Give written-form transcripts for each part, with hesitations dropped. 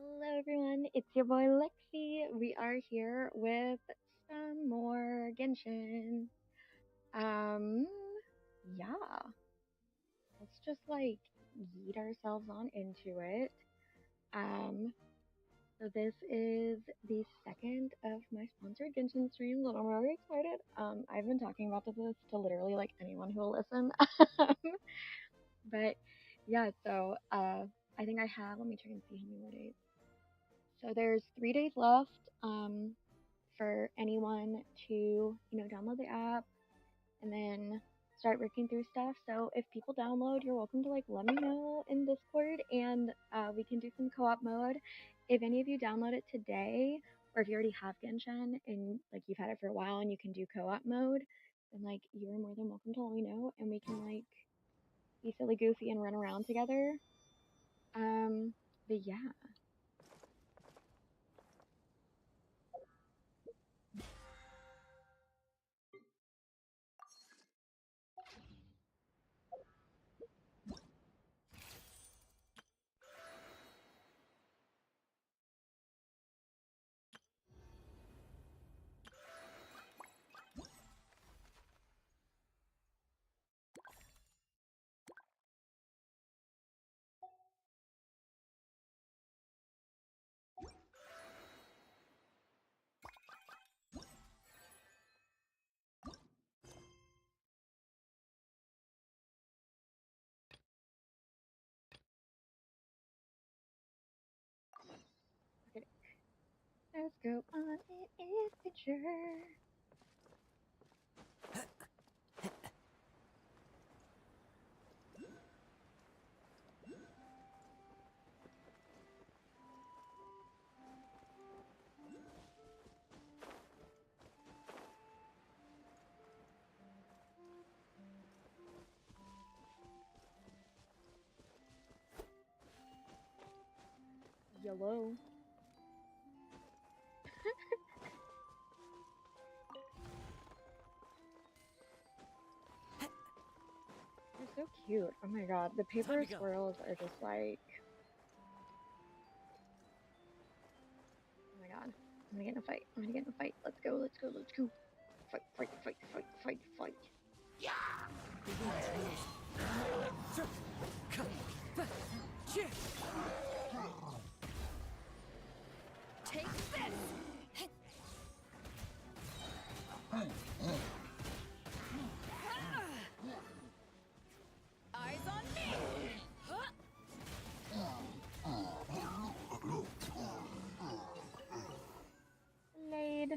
Hello everyone, it's your boy Lexi. We are here with some more Genshin. Um, yeah, let's just yeet ourselves on into it. Um, so this is the second of my sponsored Genshin streams, and I'm really excited. I've been talking about this to literally anyone who will listen. But yeah, I think I have. Let me check and see how many more days. So there's 3 days left. For anyone to, download the app and then start working through stuff. So if people download, you're welcome to let me know in Discord and we can do some co-op mode. If any of you download it today, or if you already have Genshin and you've had it for a while and you can do co-op mode, then you are more than welcome to let me know and we can be silly goofy and run around together. But yeah. Okay, let's go on an adventure. YOLO. They're so cute. Oh my god, the paper squirrels are just oh my god. I'm gonna get in a fight. I'm gonna get in a fight. Let's go, let's go, let's go. Fight, fight, fight, fight, fight, fight. Take this! Eyes on me! Laid.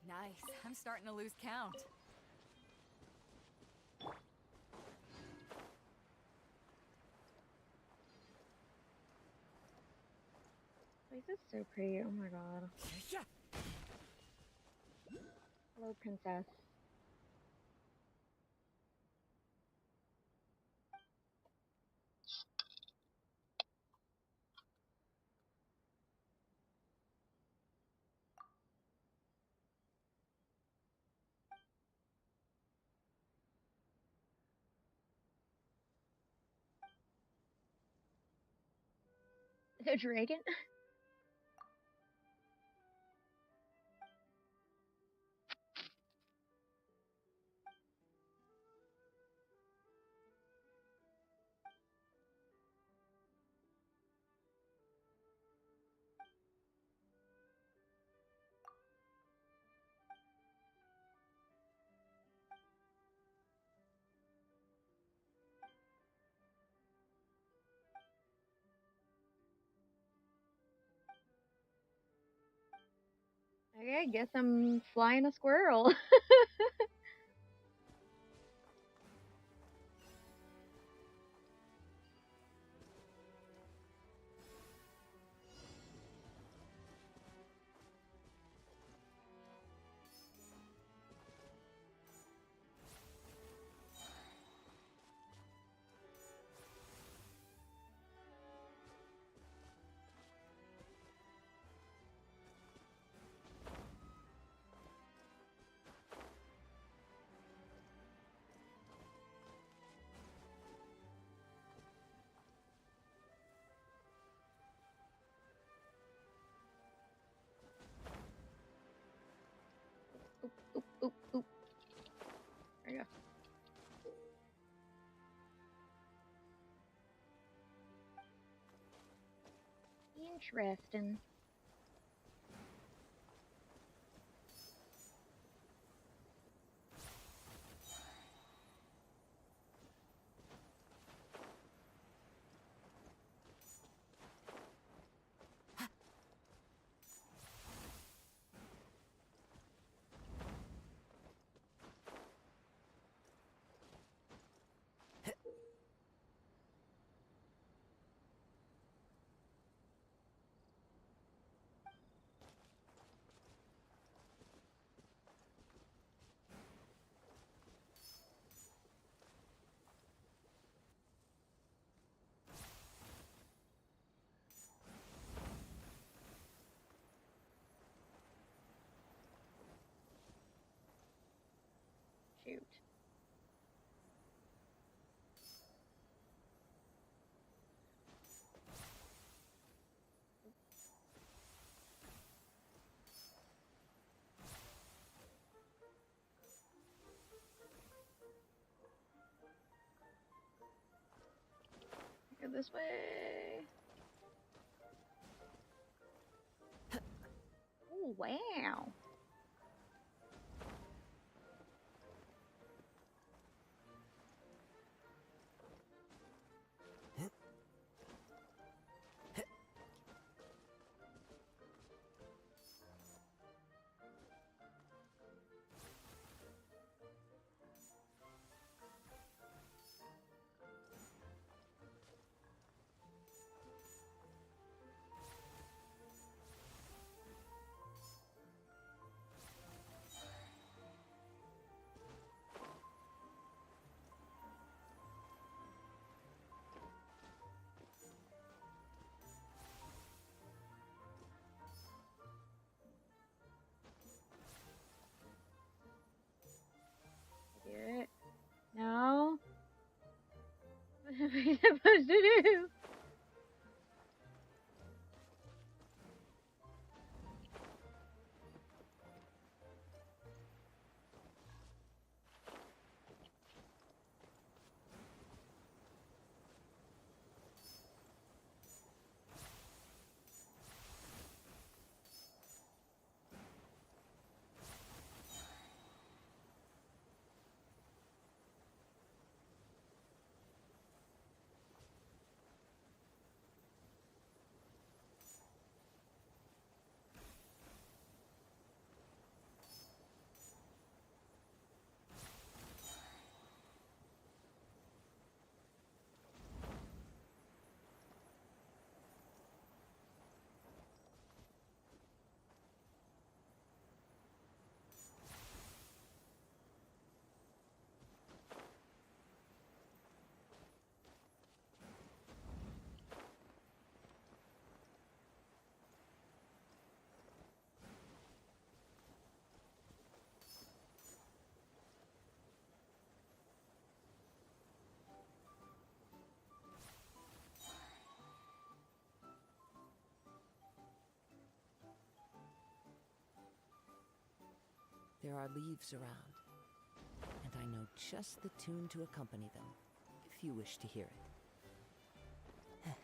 Nice. I'm starting to lose count. This is so pretty. Oh my god. Hello, princess. The dragon? Okay, I guess I'm flying a squirrel. Oop, oop, oop, oop. There you go. Interesting. Shoot. Go this way. Oh, wow. Do it. No. What am I supposed to do? There are leaves around, and I know just the tune to accompany them, if you wish to hear it. Oh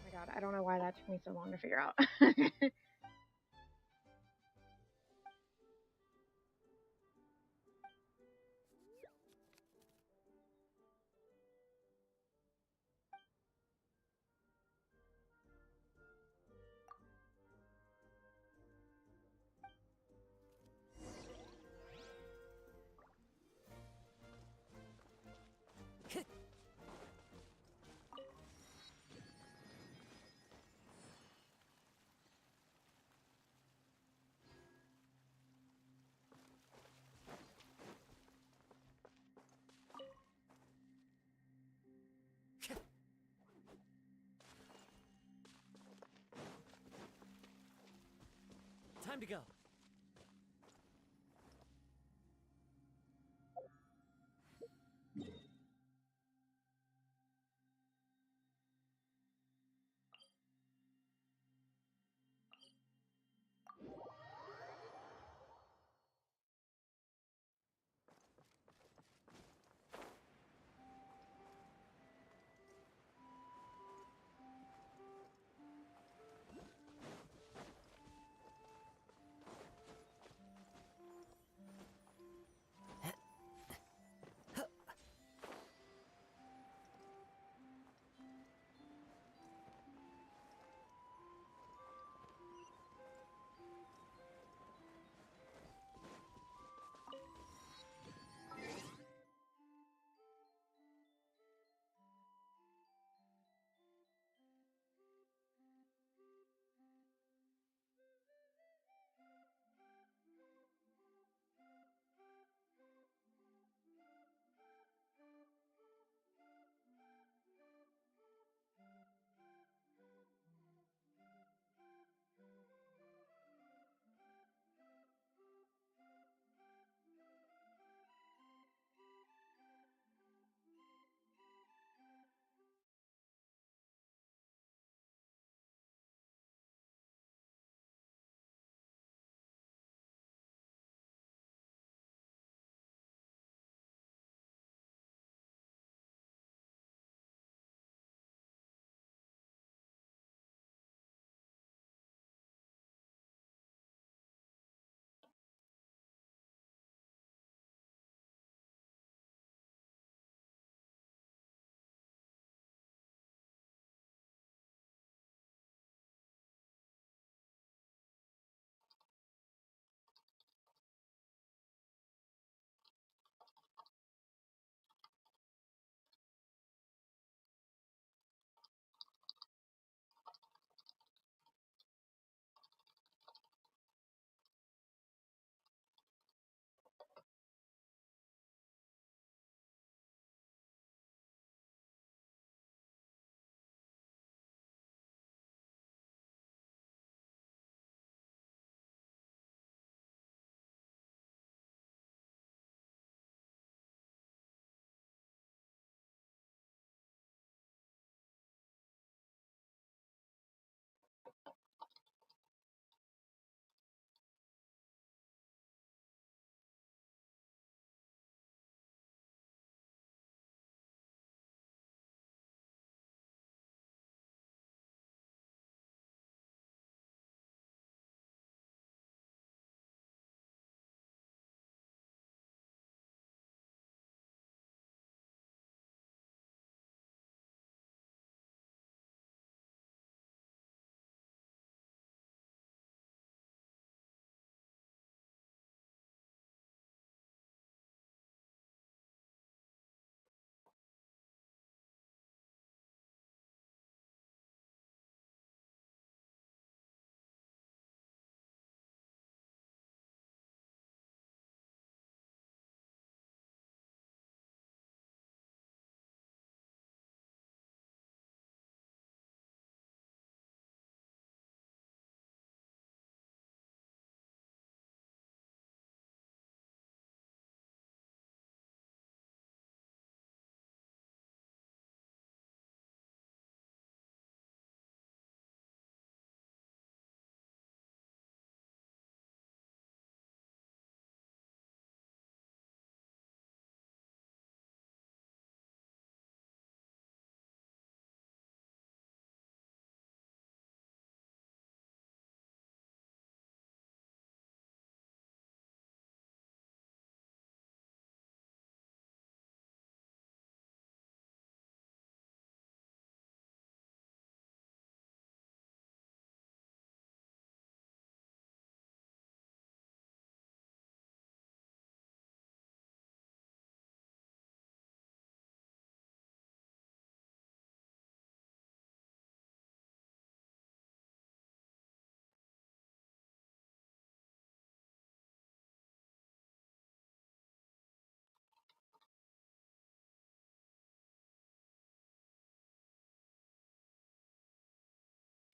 my god, I don't know why that took me so long to figure out. Time to go.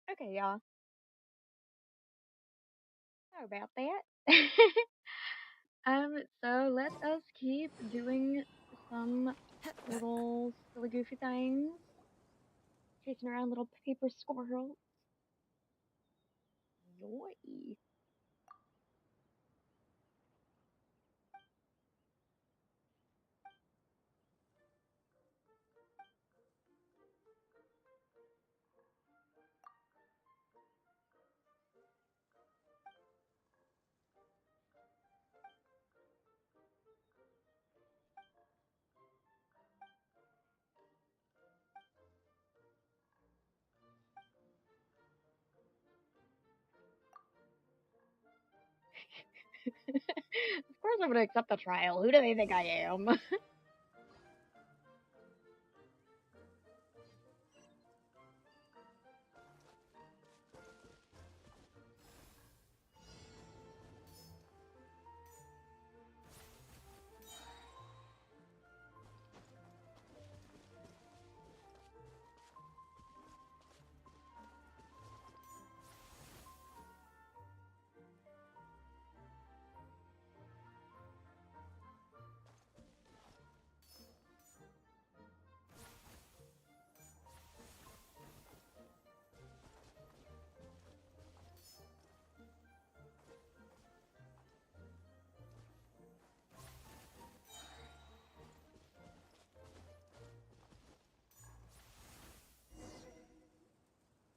Okay, y'all. Sorry about that. So let us keep doing some little silly goofy things. Chasing around little paper squirrels. Yoy. Of course I'm gonna accept the trial. Who do they think I am?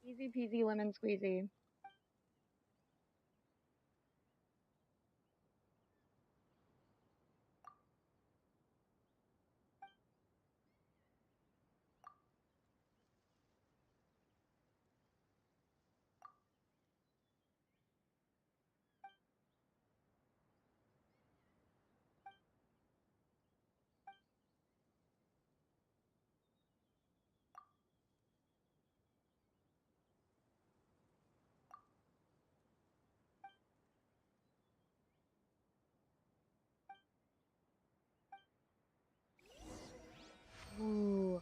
Easy peasy lemon squeezy. Ooh,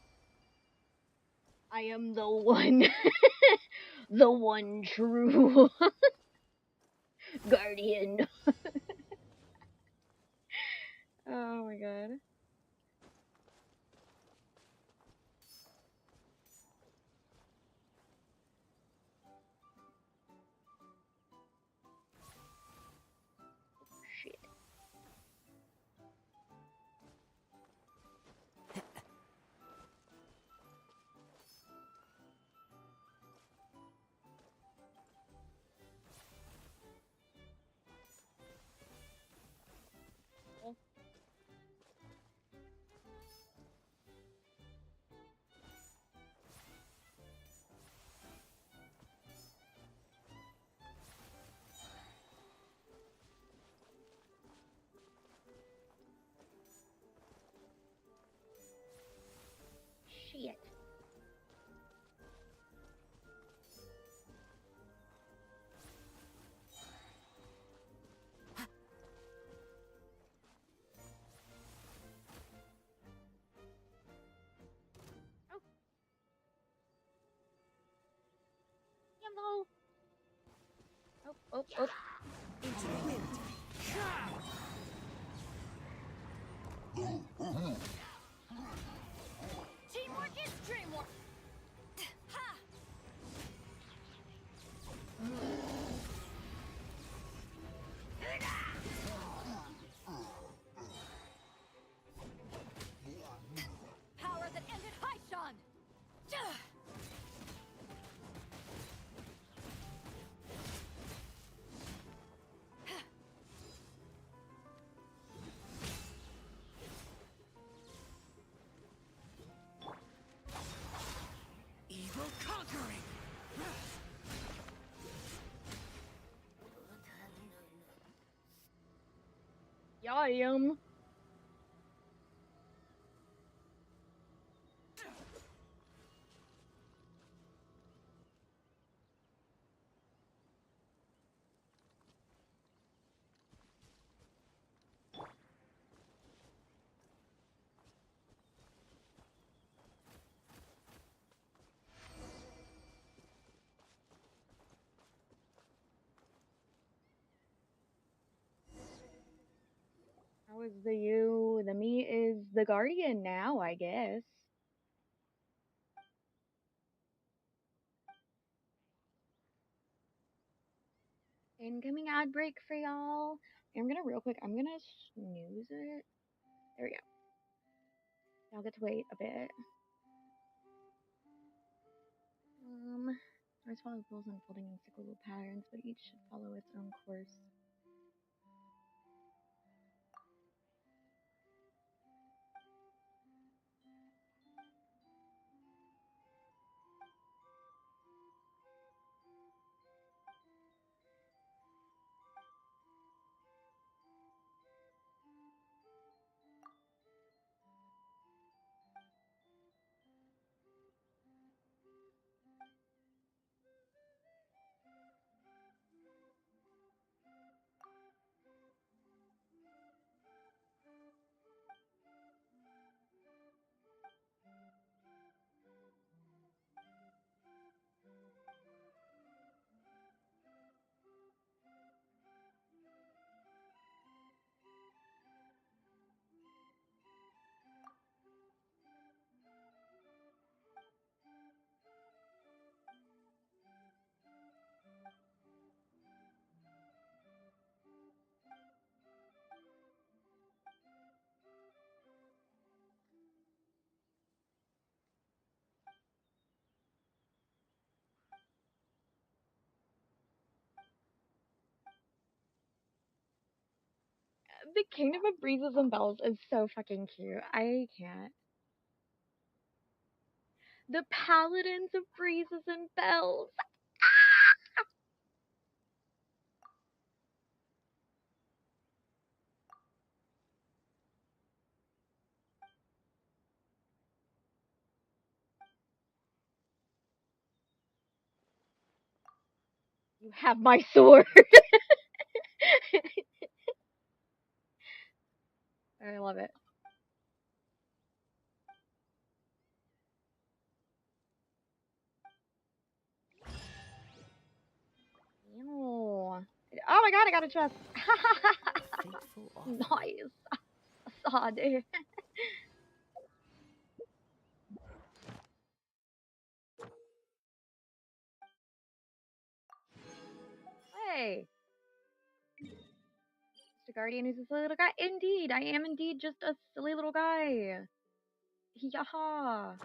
I am the one, the one true guardian. Oh my god. Shit. Shit. Oh, yellow. Oh, oh, oh. Into the wind. Teamwork is dreamwork. Ha! Power that ended Haishan. Evil conquering. Yeah, I am. was the you. The me is the guardian now, I guess. Incoming ad break for y'all. I'm gonna real quick. I'm gonna snooze it. There we go. Y'all get to wait a bit. Stars follow rules unfolding in cyclical patterns, but each should follow its own course. The Kingdom of Breezes and Bells is so fucking cute. I can't. The Paladins of Breezes and Bells. You have my sword. I love it. Ew. Oh my god, I got a chest. A fateful offering. Nice. Assad. Hey. Mr. Guardian who's a silly little guy. Indeed, I am indeed just a silly little guy. Yaha.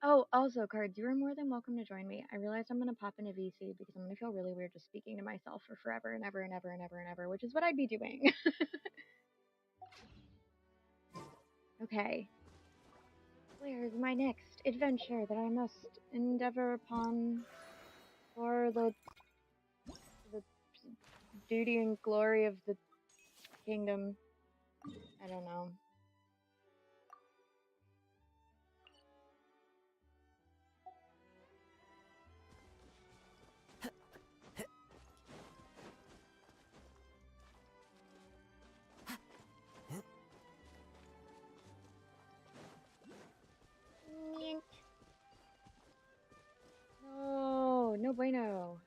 Oh, also, cards, you are more than welcome to join me. I realized I'm gonna pop into VC because I'm gonna feel really weird just speaking to myself for forever and ever and ever and ever and ever, which is what I'd be doing. Okay. Where's my next adventure that I must endeavor upon for the duty and glory of the kingdom? I don't know. No, no bueno.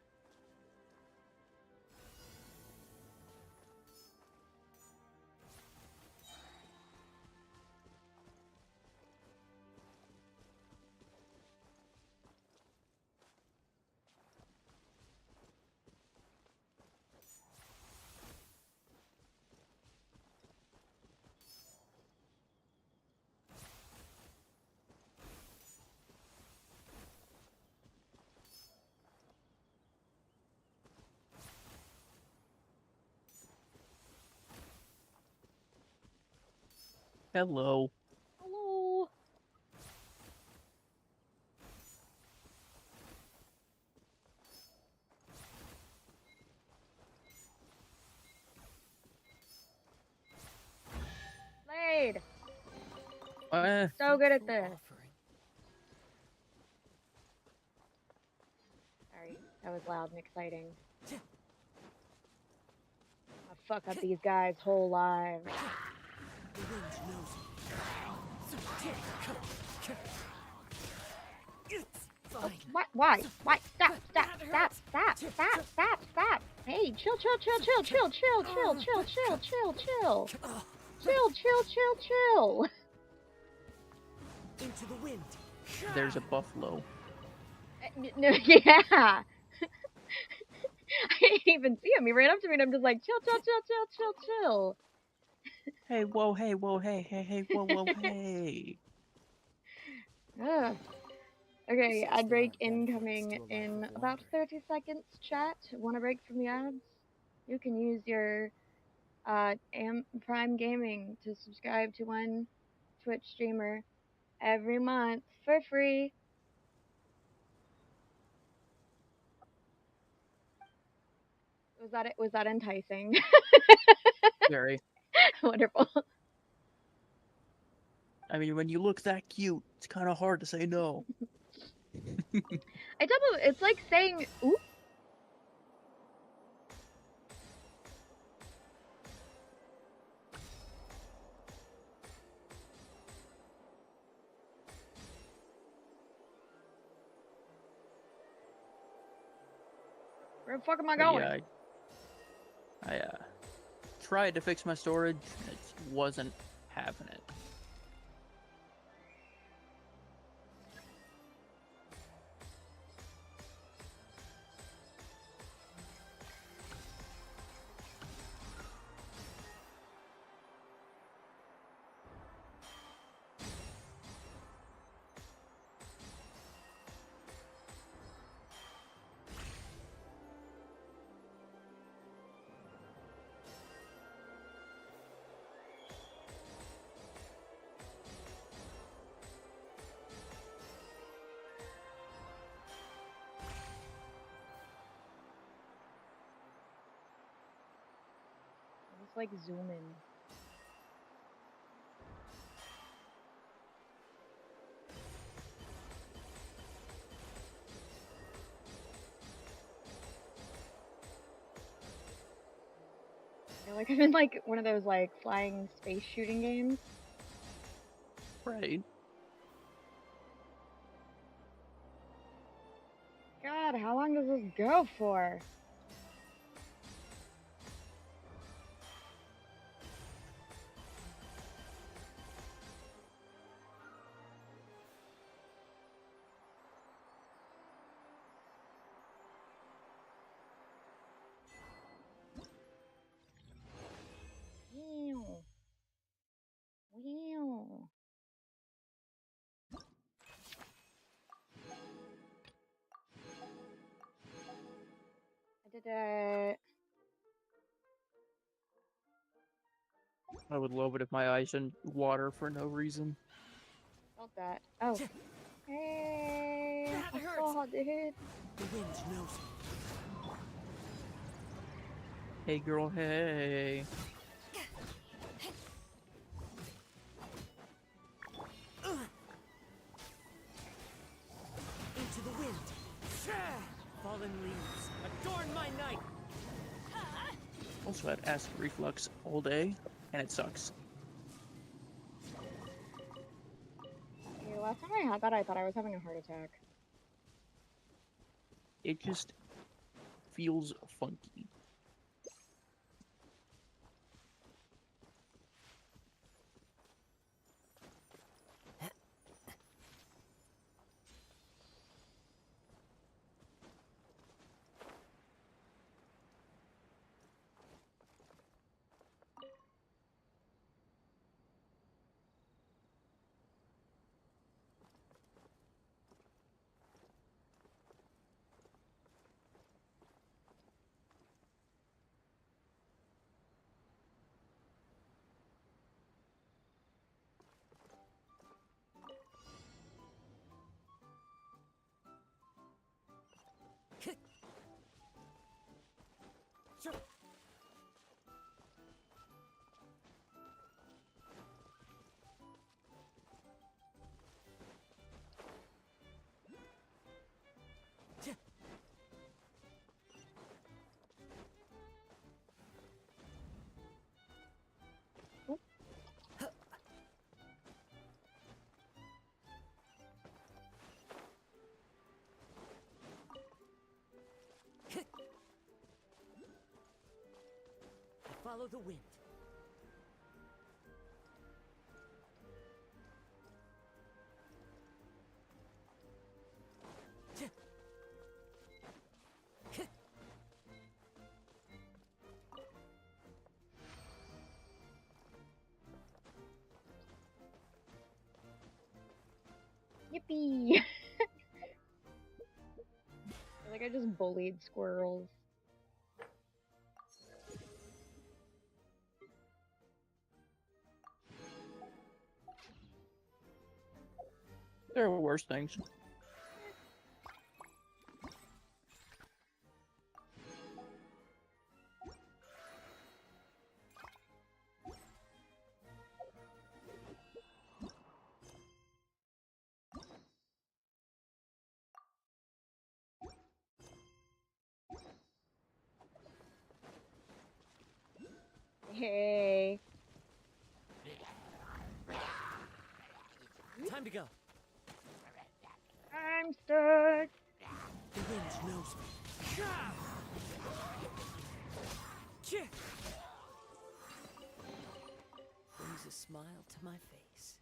Hello. Hello. Blade. So good at this. Sorry, that was loud and exciting. fuck up these guys' whole lives. The wind knows me. Oh, why? Why? Stop! Stop! Stop! Stop! Stop! Stop! Stop! Hey, chill! Chill! Chill! Chill! Chill! Chill! Chill! Chill! Chill! Chill! Chill! Chill! Chill! Chill! Chill! Into the wind. There's a buffalo. No, yeah. I didn't even see him. He ran up to me and I'm just like, chill, chill, chill, chill, chill, chill. Hey, whoa, hey, whoa, hey, hey, hey, whoa, whoa, hey. Ugh. Okay, Says ad there break are benefits incoming to a life in of about wonder. 30 seconds, chat. Want a break from the ads? You can use your Prime Gaming to subscribe to one Twitch streamer every month for free. Was that enticing? Very. Wonderful. I mean, when you look that cute, it's kind of hard to say no. It's like saying, ooh. Where the fuck am I But going? yeah, I tried to fix my storage. It wasn't having it. Just like zoom in. I feel like I'm in like one of those like flying space shooting games. Right. God, how long does this go for? Ew. Ew. I did it. I would love it if my eyes in water for no reason. Felt that. Oh. Hey. That I hurts. saw, dude. The wind knows me. Hey, girl, hey. Into the wind. Fallen leaves, adorn my night. Also had acid reflux all day, and it sucks. Okay, last time I had that, I thought I was having a heart attack. It just feels funky. Follow the wind. Yippee! I feel like I just bullied squirrels. There are worse things. Hey. Time to go. I'm stuck. The wind knows me. Brings a smile to my face.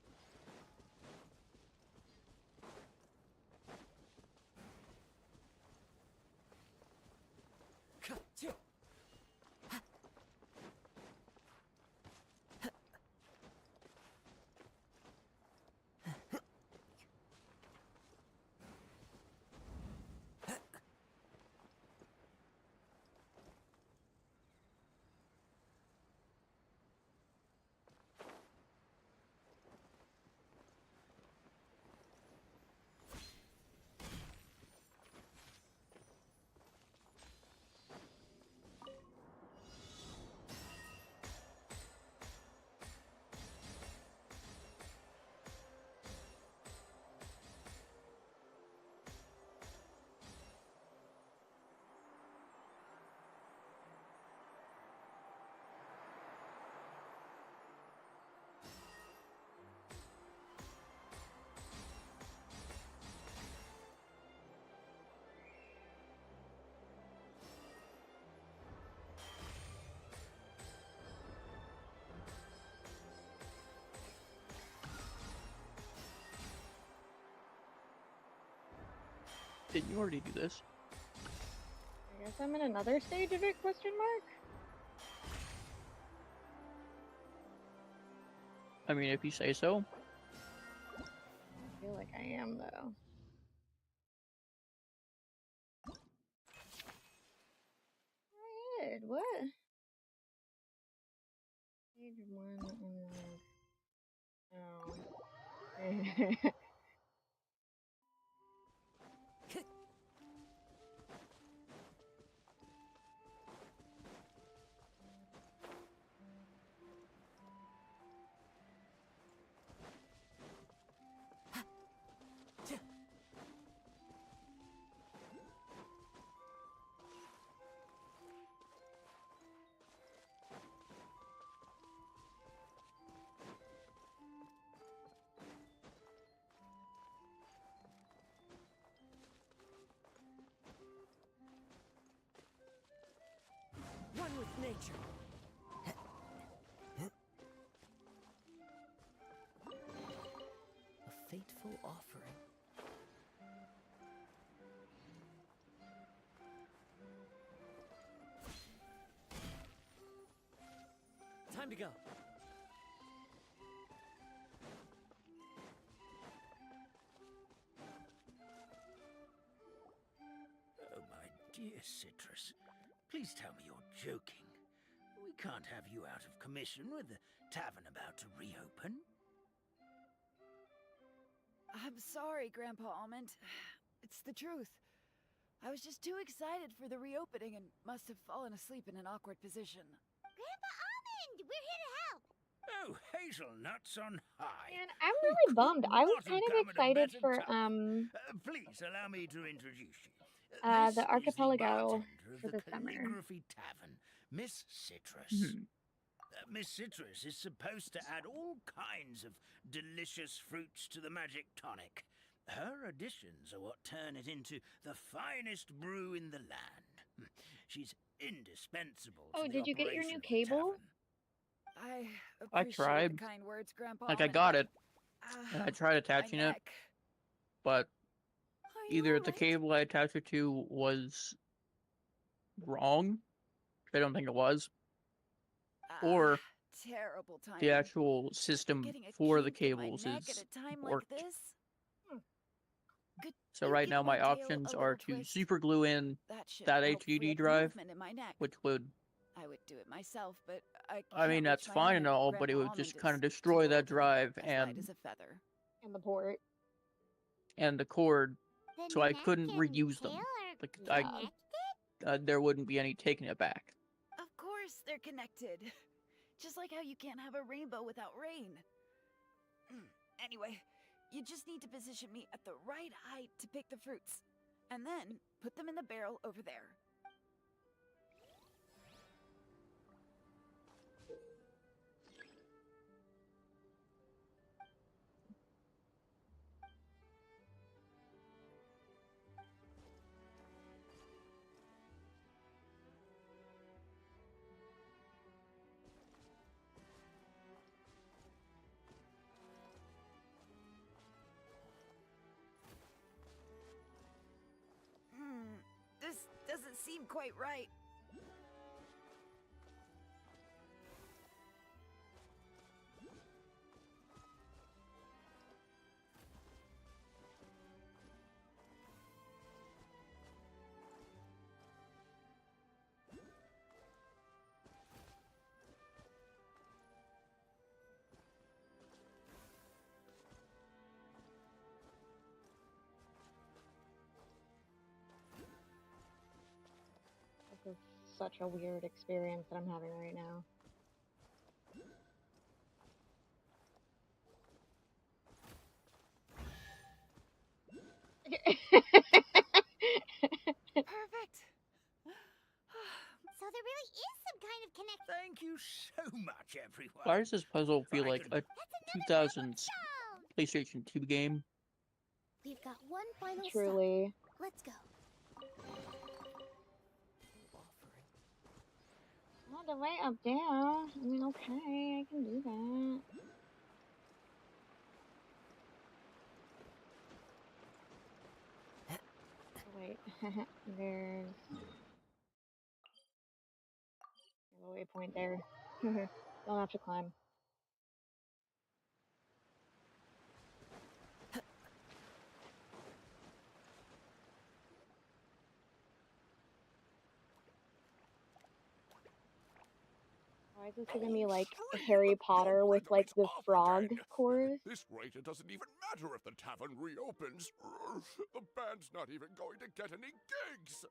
Didn't you already do this? I guess I'm in another stage of it, question mark? I mean, if you say so. I feel like I am, though. Weird, what? Stage 1 and oh. One with nature. A fateful offering. Time to go. Oh, my dear Citrus. Please tell me you're joking. We can't have you out of commission with the tavern about to reopen. I'm sorry, Grandpa Almond. It's the truth. I was just too excited for the reopening and must have fallen asleep in an awkward position. Grandpa Almond, we're here to help. Oh, hazelnuts on high. Man, I'm You really could bummed. I was not have kind of come at a excited better for time. Please allow me to introduce you. the This is archipelago bartender for of the the summer. Calligraphy Tavern, Miss Citrus. Hmm. Miss Citrus is supposed to add all kinds of delicious fruits to the magic tonic. Her additions are what turn it into the finest brew in the land. She's indispensable Oh, to the did you get your new operation of the cable? tavern. I I appreciate tried. the kind words, Grandpa Like, I Almond, got but, it, and I tried my attaching it, neck. but Are you either the alright? cable I attached it to was wrong, which I don't think it was, or Terrible the timing. actual system Getting a for the kink in my cables neck at is a time like warped. this? Could So you right give now my tail options a are little to twist? super glue in That should that help free HDD up the drive, movement in my neck. which would, I would do it myself, but I I mean, can't reach that's my fine hand, and all, but Grandpa it would Almond just kind of is destroy that tall drive and as light as a feather. And the port. and the cord, The so I neck couldn't and reuse tail them. are Like, connected? there wouldn't be any taking it back. Of course they're connected. Just like how you can't have a rainbow without rain. Anyway, you just need to position me at the right height to pick the fruits. And then put them in the barrel over there. This doesn't seem quite right. This is such a weird experience that I'm having right now. Perfect. So there really is some kind of connection. Thank you so much, everyone. Why does this puzzle feel I like can- a That's another 2000s stone. PlayStation 2 game? We've got one final Truly. stop. Let's go. All the way up there. I mean, okay, I can do that. Oh, wait, there's a waypoint there. Don't have to climb. Why is this giving me like Harry Potter with like the frog chorus? At this rate, it doesn't even matter if the tavern reopens. The band's not even going to get any gigs.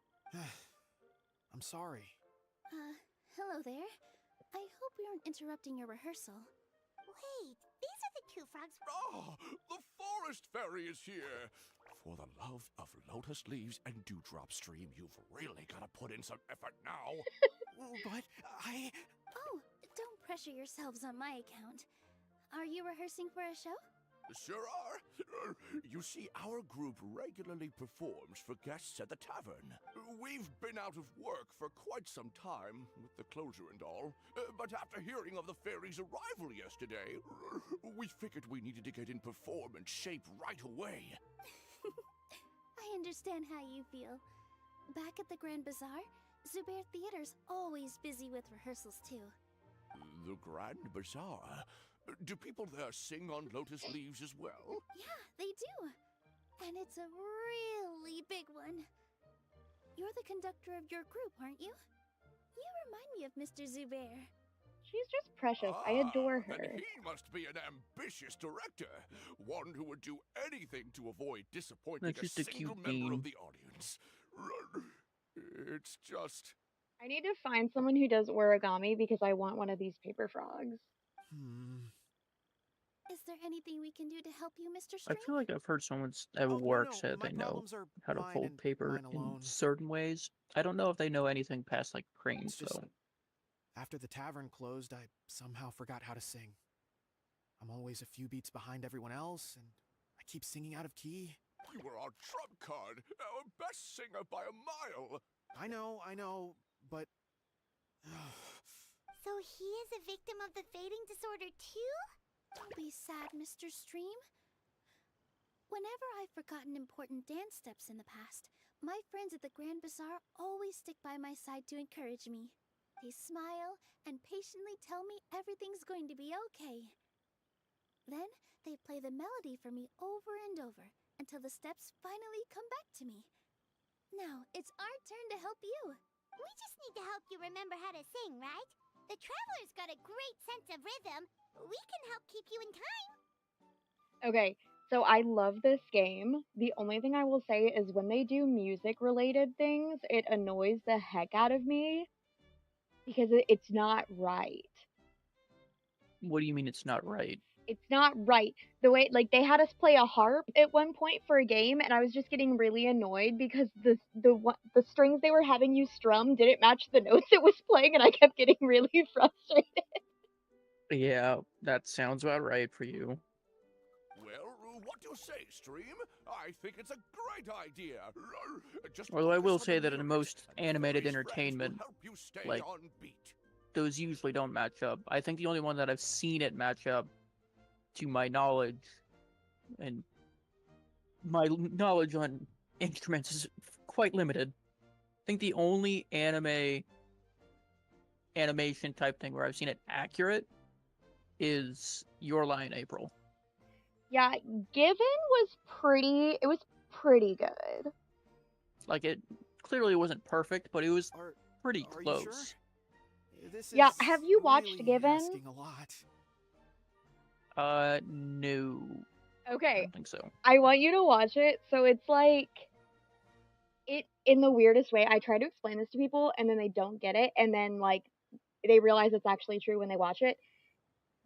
I'm sorry. Hello there. I hope we aren't interrupting your rehearsal. Wait, these are the two frogs. Ah, the forest fairy is here. For the love of lotus leaves and dewdrop stream, you've really got to put in some effort now. But Oh, don't pressure yourselves on my account. Are you rehearsing for a show? Sure are. You see, our group regularly performs for guests at the tavern. We've been out of work for quite some time, with the closure and all. But after hearing of the fairy's arrival yesterday, we figured we needed to get in performance shape right away. I understand how you feel. Back at the Grand Bazaar, Zubair Theater's always busy with rehearsals too. The Grand Bazaar? Do people there sing on lotus leaves as well? Yeah, they do. And it's a really big one. You're the conductor of your group, aren't you? You remind me of Mr. Zubair. She's just precious. I adore her. Then he must be an ambitious director. One who would do anything to avoid disappointing That's just a single cute member bean. of the audience. It's just... I need to find someone who does origami because I want one of these paper frogs. Is there anything we can do to help you, Mr. I String? feel like I've heard someone at Oh, work no, say that my they know problems are how to mine fold and paper mine in alone. certain ways. I don't know if they know anything past like cranes It's just though. after the tavern closed, I somehow forgot how to sing. I'm always a few beats behind everyone else, and I keep singing out of key. You were our trump card, our best singer by a mile. I know, but... So he is a victim of the fading disorder too? Don't be sad, Mr. Stream. Whenever I've forgotten important dance steps in the past, my friends at the Grand Bazaar always stick by my side to encourage me. They smile and patiently tell me everything's going to be okay. Then they play the melody for me over and over until the steps finally come back to me. Now it's our turn to help you. We just need to help you remember how to sing, right? The Traveler's got a great sense of rhythm. We can help keep you in time. Okay, so I love this game. The only thing I will say is when they do music-related things, it annoys the heck out of me because it's not right. What do you mean it's not right? It's not right. The way, like, they had us play a harp at one point for a game, and I was just getting really annoyed because the strings they were having you strum didn't match the notes it was playing, and I kept getting really frustrated. Yeah, that sounds about right for you. Well, what do you say, Stream? I think it's a great idea. Just Although I focus will on the say that in lyrics, most and animated Fairy's friends will entertainment, help you stay like, on beat. those usually don't match up. I think the only one that I've seen it match up, to my knowledge, and my knowledge on instruments is quite limited. I think the only animation type thing where I've seen it accurate is Your Lie in April. Yeah, Given was pretty good. Like, it clearly wasn't perfect, but it was pretty Are you close. sure? This Yeah, is have you watched really Given? asking a lot. No. I Okay, don't think so. I want you to watch it. So it's like it in the weirdest way. I try to explain this to people and then they don't get it, and then like they realize it's actually true when they watch it.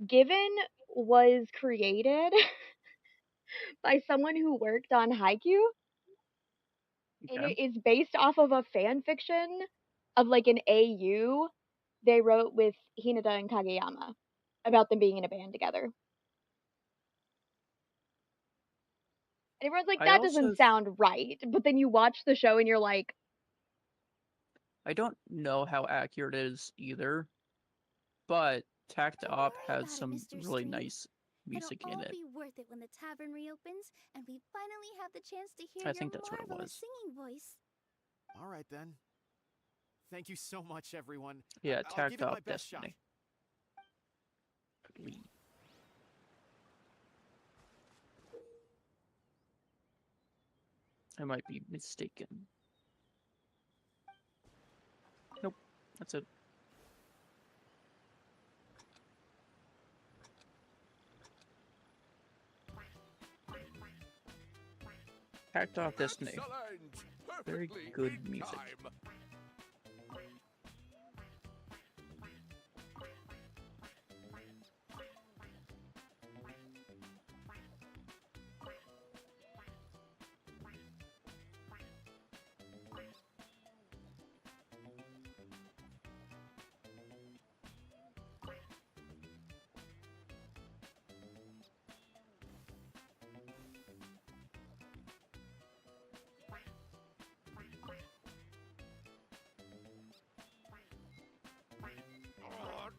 Given was created by someone who worked on Haikyuu, and Okay. it is based off of a fan fiction of like an AU they wrote with Hinata and Kageyama about them being in a band together. And everyone's like, I that also doesn't sound right. But then you watch the show and you're like, I don't know how accurate it is either, but Tact Don't Op worry has about it, some Mr. really Stream. nice music It'll in all it. be worth it when the tavern reopens and we finally have the chance to hear I your think that's what it marvelous was. singing voice. All right, then. Thank you so much, everyone. Yeah, I'll Tact give it my Op best shot. Destiny. I believe. I might be mistaken. Nope, that's it. Tact Op Destiny. Excellent! Very Perfectly good in music. time.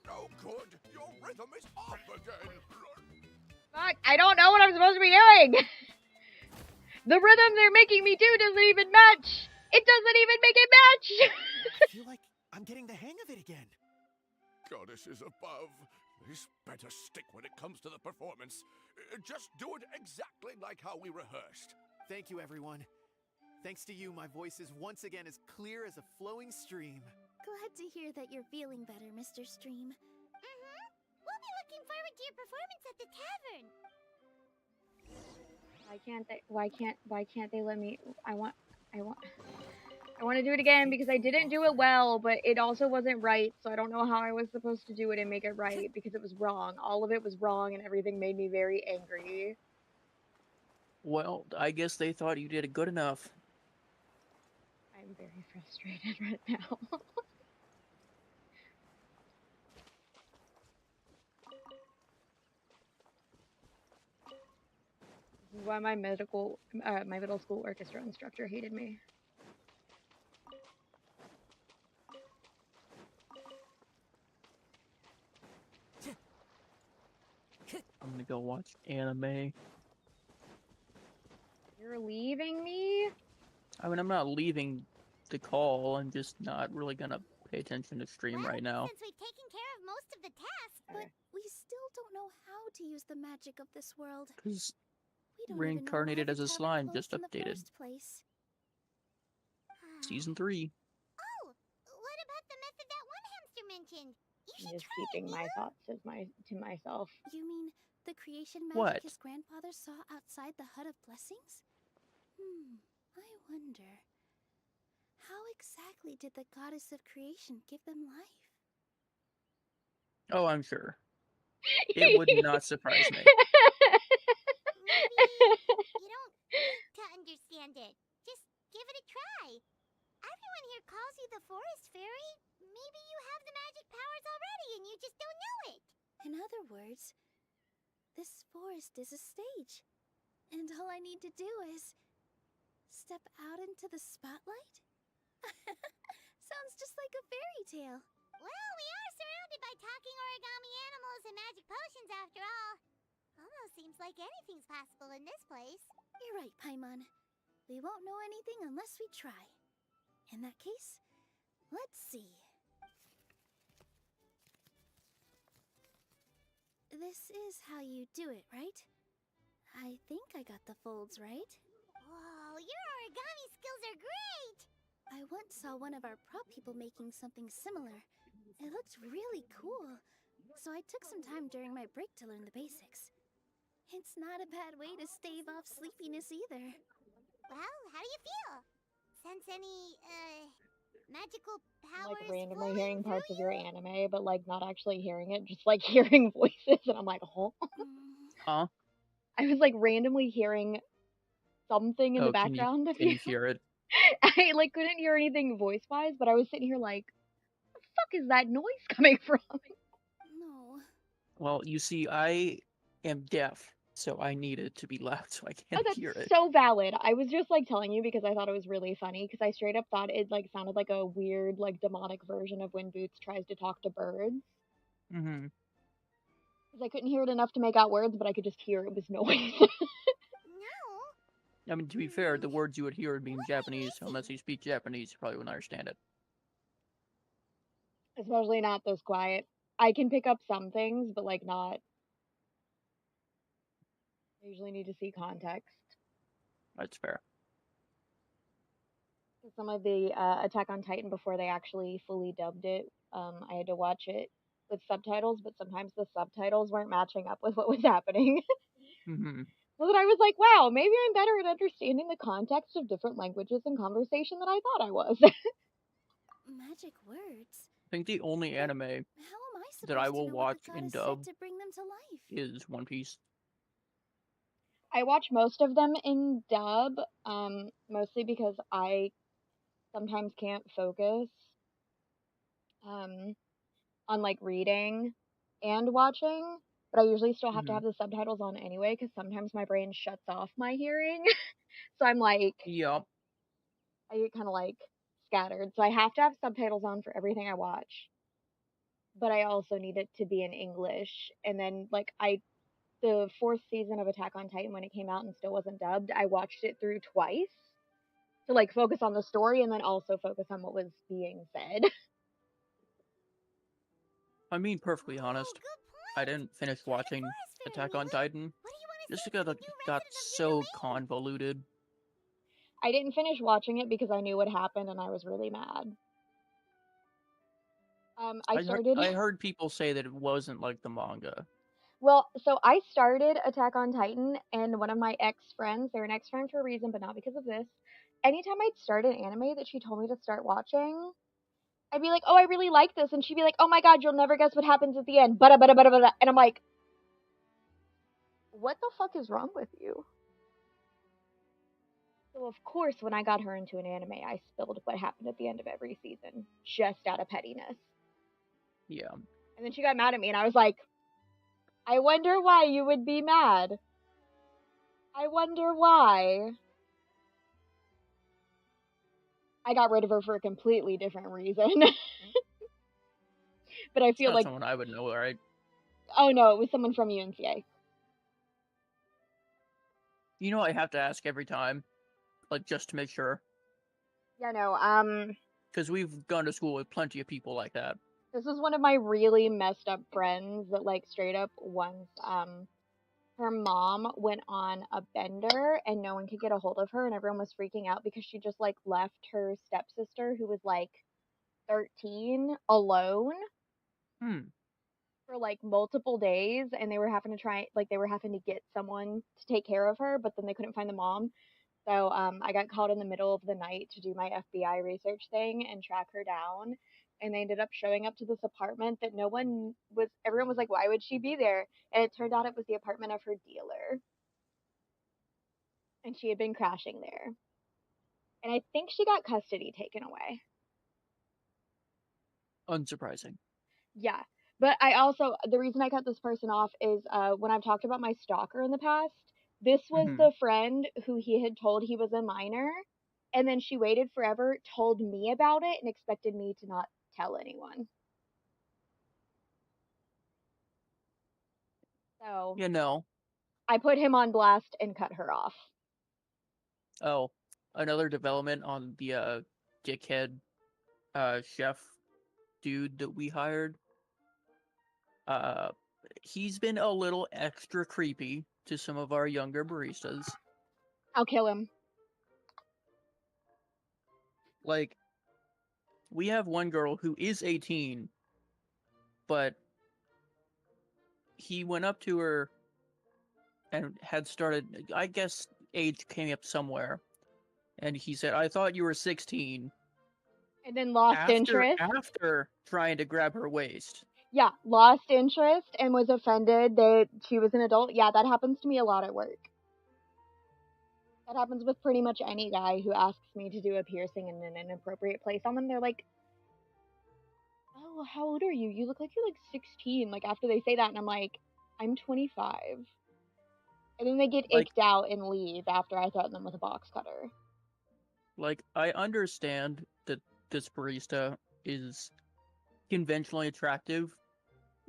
No good. Your rhythm is off again. fuck, I don't know what I'm supposed to be doing. The rhythm they're making me do doesn't even match. It doesn't even make it match. I feel like I'm getting the hang of it again. Goddesses above. This better stick when it comes to the performance. Just do it exactly like how we rehearsed. Thank you, everyone. Thanks to you, my voice is once again as clear as a flowing stream. Glad to hear that you're feeling better, Mr. Stream. We'll be looking forward to your performance at the tavern. Why can't they let me? I want to do it again because I didn't do it well, but it also wasn't right, so I don't know how I was supposed to do it and make it right because it was wrong. All of it was wrong and everything made me very angry. Well, I guess they thought you did it good enough. I'm very frustrated right now. This is why my middle school orchestra instructor hated me. I'm gonna go watch anime. You're leaving me? I mean, I'm not leaving the call. I'm just not really gonna pay attention to stream right now. Since we've taken care of most of the tasks, but we still don't know how to use the magic of this world. Because We don't Reincarnated even know why as a the tavern slime closed just in the updated. first place. Season 3. Oh, what about the method that one hamster mentioned? You I'm should just try keeping it, my Mila. thoughts as to myself. You mean the creation magic What? his grandfather saw outside the Hut of Blessings? I wonder. How exactly did the goddess of creation give them life? Oh, I'm sure. It would not surprise me. Maybe you don't need to understand it. Just give it a try. Everyone here calls you the Forest Fairy. Maybe you have the magic powers already and you just don't know it. In other words, this forest is a stage. And all I need to do is step out into the spotlight? Sounds just like a fairy tale. Well, we are surrounded by talking origami animals and magic potions after all. Almost seems like anything's possible in this place. You're right, Paimon. We won't know anything unless we try. In that case, let's see. This is how you do it, right? I think I got the folds right. Whoa, your origami skills are great! I once saw one of our prop people making something similar. It looked really cool, so I took some time during my break to learn the basics. It's not a bad way to stave off sleepiness either. Well, how do you feel? Sense any, magical powers Like randomly flowing hearing through parts of you? your anime, but like not actually hearing it, just like hearing voices, and I'm like, huh? Huh? I was like randomly hearing something in the Oh, can background of you you. hear it? I like couldn't hear anything voice wise, but I was sitting here like, what the fuck is that noise coming from? No. Well, you see, I am deaf, so I need it to be loud so I Oh, can that's hear it. so valid. I was just like telling you because I thought it was really funny because I straight up thought it like sounded like a weird like demonic version of when Boots tries to talk to birds. Mm-hmm. Because I couldn't hear it enough to make out words, but I could just hear it was noise. No. I mean, to be fair, the words you would hear would be in Japanese, so unless you speak Japanese, you probably wouldn't understand it. Especially not this quiet. I can pick up some things, but like not. I usually need to see context. That's fair. Some of the Attack on Titan before they actually fully dubbed it, I had to watch it with subtitles, but sometimes the subtitles weren't matching up with what was happening. Mm-hmm. So that I was like, wow, maybe I'm better at understanding the context of different languages and conversation than I thought I was. Magic words? I think the only anime How am I supposed that I to will know what watch the in goddess dub said to bring them to life? is One Piece. I watch most of them in dub, mostly because I sometimes can't focus on like reading and watching, but I usually still have to Mm-hmm. have the subtitles on anyway because sometimes my brain shuts off my hearing. So I'm like, Yup. I get kind of like scattered. So I have to have subtitles on for everything I watch, but I also need it to be in English. And then like the fourth season of Attack on Titan when it came out and still wasn't dubbed, I watched it through twice to like focus on the story and then also focus on what was being said. I mean, perfectly Oh, honest, good I point. didn't finish Try the watching forest fairy, Attack on Mila. Titan What do you want to just say because to the it new got resident of so River Lane? convoluted. I didn't finish watching it because I knew what happened and I was really mad. I heard people say that it wasn't like the manga. Well, so I started Attack on Titan, and one of my ex-friends, they're an ex-friend for a reason, but not because of this. Anytime I'd start an anime that she told me to start watching, I'd be like, oh, I really like this. And she'd be like, oh my god, you'll never guess what happens at the end. Bada, bada, bada, bada. And I'm like, what the fuck is wrong with you? So, of course, when I got her into an anime, I spilled what happened at the end of every season, just out of pettiness. Yeah. And then she got mad at me, and I was like, I wonder why you would be mad. I wonder why. I got rid of her for a completely different reason. But I It's feel not like, someone I would know, right? oh no, it was someone from UNCA. You know, I have to ask every time, like, just to make sure. Yeah, no, Because we've gone to school with plenty of people like that. this is one of my really messed up friends that, like, straight up once, her mom went on a bender and no one could get a hold of her and everyone was freaking out because she just, like, left her stepsister, who was, like, 13, alone Hmm. for, like, multiple days, and they were having to get someone to take care of her, but then they couldn't find the mom. So I got called in the middle of the night to do my FBI research thing and track her down. And they ended up showing up to this apartment that everyone was like, why would she be there? And it turned out it was the apartment of her dealer. And she had been crashing there. And I think she got custody taken away. Unsurprising. Yeah. But the reason I cut this person off is when I've talked about my stalker in the past, this was Mhm. the friend who he had told he was a minor. And then she waited forever, told me about it, and expected me to not tell anyone. So You know. I put him on blast and cut her off. Oh, another development on the dickhead chef dude that we hired. Uh, he's been a little extra creepy to some of our younger baristas. I'll kill him. Like, we have one girl who is 18, but he went up to her and had started, I guess age came up somewhere, and he said, I thought you were 16, And then lost interest. after trying to grab her waist. Yeah, lost interest and was offended that she was an adult. Yeah, that happens to me a lot at work. That happens with pretty much any guy who asks me to do a piercing in an inappropriate place on them. They're like, oh, how old are you? You look like you're like 16. Like, after they say that, and I'm like, I'm 25. And then they get Like, icked out and leave after I threaten them with a box cutter. like, I understand that this barista is conventionally attractive.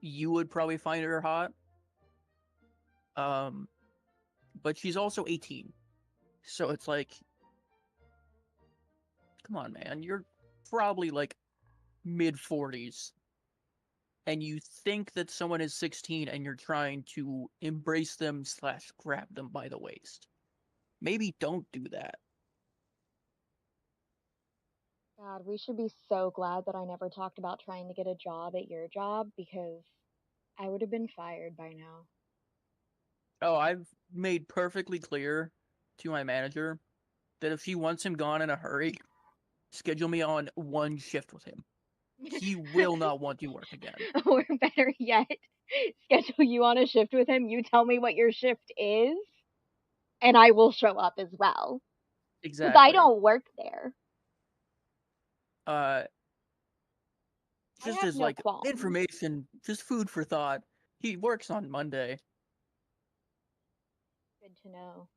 You would probably find her hot. Um, but she's also 18. So it's like, come on, man. You're probably like mid 40s. And you think that someone is 16 and you're trying to embrace them / grab them by the waist. Maybe don't do that. God, we should be so glad that I never talked about trying to get a job at your job, because I would have been fired by now. Oh, I've made perfectly clear to my manager that if she wants him gone in a hurry, schedule me on one shift with him. He will not want to work again. Or better yet, schedule you on a shift with him. You tell me what your shift is, and I will show up as well. Because I Exactly. don't work there. Uh, I just have as no like qualms. information, just food for thought. He works on Monday. Good to know.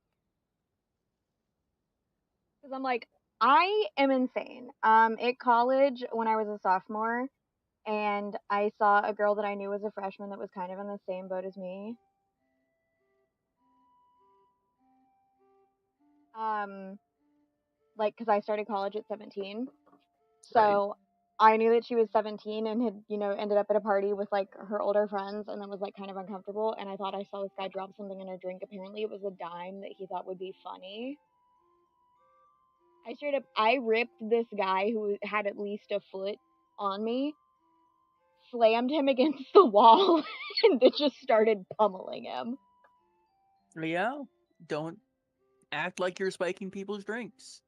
Because I'm like, I am insane. At college, when I was a sophomore, and I saw a girl that I knew was a freshman that was kind of in the same boat as me. Um, like, because I started college at 17. Right. So I knew that she was 17 and had, ended up at a party with like her older friends, and then was like kind of uncomfortable. And I thought I saw this guy drop something in her drink. Apparently, it was a dime that he thought would be funny. I ripped this guy who had at least a foot on me, slammed him against the wall, and then just started pummeling him. Yeah. Don't act like you're spiking people's drinks,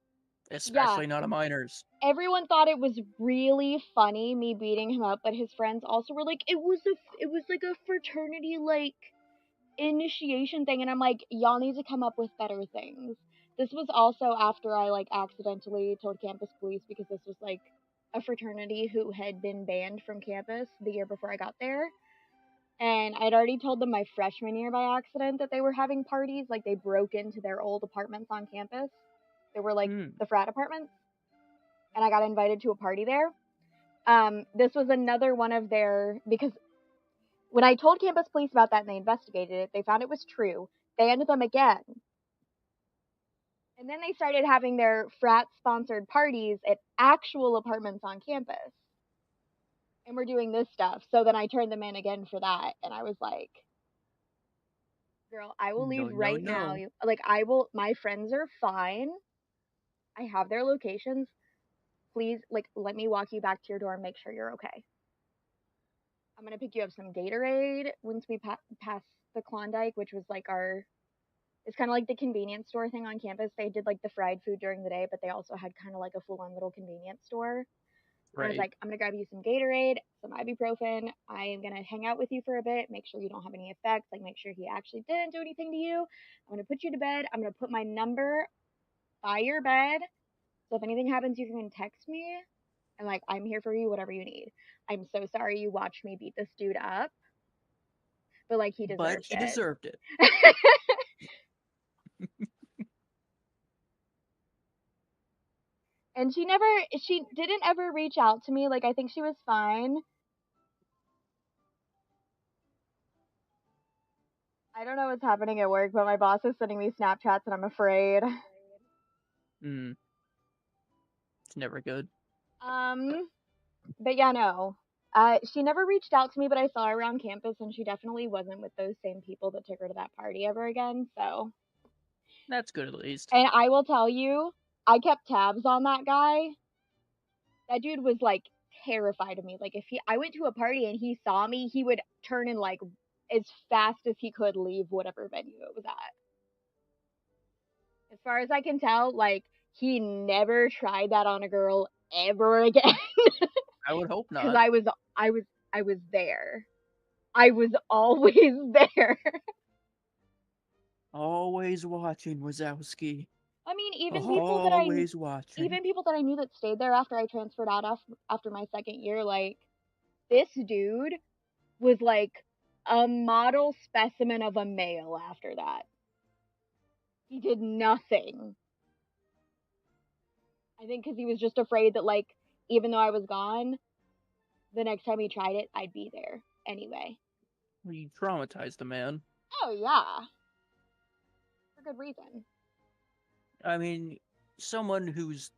Yeah, especially not a minor's. everyone thought it was really funny me beating him up, but his friends also were like, it was like a fraternity like initiation thing, and I'm like, y'all need to come up with better things. This was also after I like accidentally told campus police, because this was like a fraternity who had been banned from campus the year before I got there. And I'd already told them my freshman year by accident that they were having parties. Like, they broke into their old apartments on campus. They were like Hmm. the frat apartments. And I got invited to a party there. This was another one of because when I told campus police about that and they investigated it, they found it was true. Banned them again. And then they started having their frat sponsored parties at actual apartments on campus. And we're doing this stuff. So then I turned them in again for that. And I was like, girl, I will No, leave no, right now. no. Like, my friends are fine. I have their locations. Please, like, let me walk you back to your dorm, make sure you're okay. I'm gonna pick you up some Gatorade once we pass the Klondike, which was like it's kind of like the convenience store thing on campus. They did like the fried food during the day, but they also had kind of like a full-on little convenience store. And I was Right. like, I'm gonna grab you some Gatorade, some ibuprofen. I am gonna hang out with you for a bit, make sure you don't have any effects, like make sure he actually didn't do anything to you. I'm gonna put you to bed. I'm gonna put my number by your bed. So if anything happens, you can text me. And like, I'm here for you, whatever you need. I'm so sorry you watched me beat this dude up, but like, he But deserved he it. deserved it. And she didn't ever reach out to me. Like, I think she was fine. I don't know what's happening at work, but my boss is sending me Snapchats and I'm afraid. Hmm. It's never good. But yeah, no. She never reached out to me, but I saw her around campus and she definitely wasn't with those same people that took her to that party ever again, so. That's good at least. And I will tell you, I kept tabs on that guy. That dude was like terrified of me. Like, if I went to a party and he saw me, he would turn and like as fast as he could leave whatever venue it was at. As far as I can tell, like, he never tried that on a girl ever again. I would hope Because not. I was there. I was always there. Always watching, Wazowski. I mean, Always watching. even people that I knew that stayed there after I transferred out after my second year, like, this dude was like a model specimen of a male after that. He did nothing. I think because he was just afraid that, like, even though I was gone, the next time he tried it, I'd be there anyway. You traumatized the man. Oh, yeah. For good reason. I mean, someone who's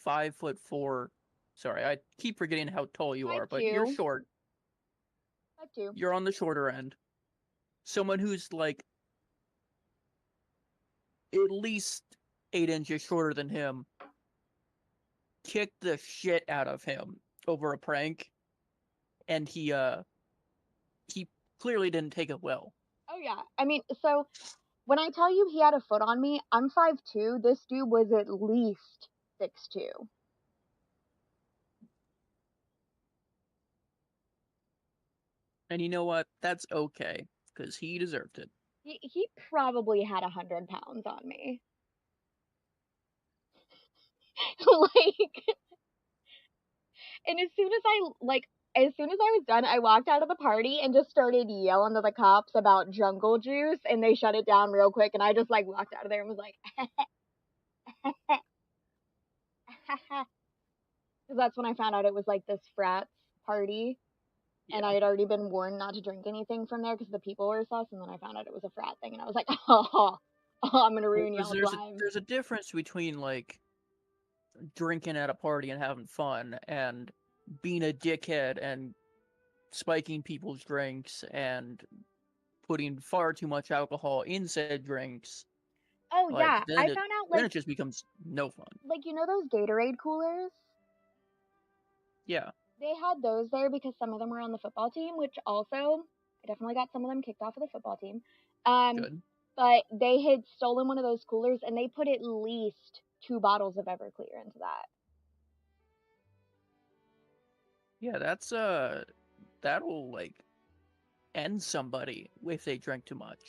5'4". Sorry, I keep forgetting how tall you are, but you're 5'2". short. 5'2". You're on the shorter end. Someone who's like at least 8 inches shorter than him kicked the shit out of him over a prank, and he clearly didn't take it well. Oh, yeah. I mean, so when I tell you he had a foot on me, I'm 5'2". This dude was at least 6'2". And you know what? That's okay, because he deserved it. He probably had 100 pounds on me. Like, and as soon as I was done, I walked out of the party and just started yelling to the cops about jungle juice, and they shut it down real quick, and I just like walked out of there and was like, because that's when I found out it was like this frat party, and I Yeah. had already been warned not to drink anything from there because the people were sus, and then I found out it was a frat thing, and I was like, oh, I'm gonna Well, ruin 'cause y'all's lives. there's a difference between like drinking at a party and having fun and being a dickhead and spiking people's drinks and putting far too much alcohol in said drinks. Oh Like yeah, I found out then like it just becomes no fun. you know those Gatorade coolers? Yeah. They had those there because some of them were on the football team, which also I definitely got some of them kicked off of the football team. Good. But they had stolen one of those coolers and they put at least 2 bottles of Everclear into that. Yeah, that's that'll like end somebody if they drink too much.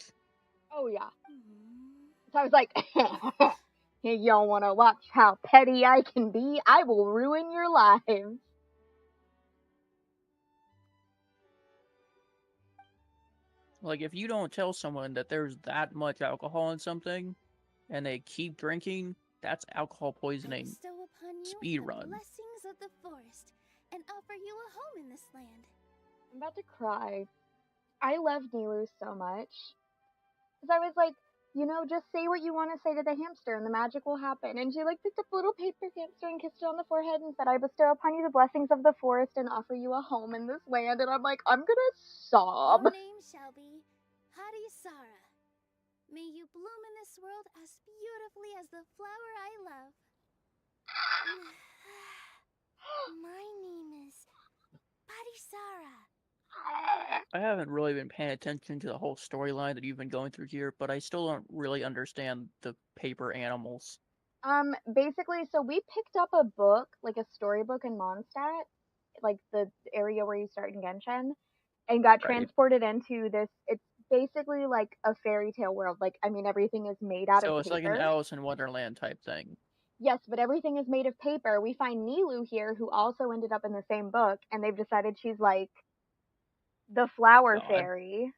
Oh yeah. So I was like, hey, y'all want to watch how petty I can be? I will ruin your lives. Like if you don't tell someone that there's that much alcohol in something and they keep drinking, that's alcohol I poisoning. bestow upon you Speed the run. blessings of the forest and offer you a home in this land. I'm about to cry. I love Niru so much. Because I was like, just say what you want to say to the hamster and the magic will happen. And she like picked up a little paper hamster and kissed it on the forehead and said, I bestow upon you the blessings of the forest and offer you a home in this land. And I'm like, I'm gonna sob. Your name shall be Harisara. May you bloom in this world as beautifully as the flower I love. My name is Harisara. I haven't really been paying attention to the whole storyline that you've been going through here, but I still don't really understand the paper animals. Basically, so we picked up a book, like a storybook in Mondstadt, like the area where you start in Genshin, and got Right. transported into this. It's basically like a fairy tale world. Like, I mean, everything is made out of So it's like an paper. Alice in Wonderland type thing. Yes, but everything is made of paper. We find Nilu here, who also ended up in the same book, and they've decided she's like the flower God. fairy.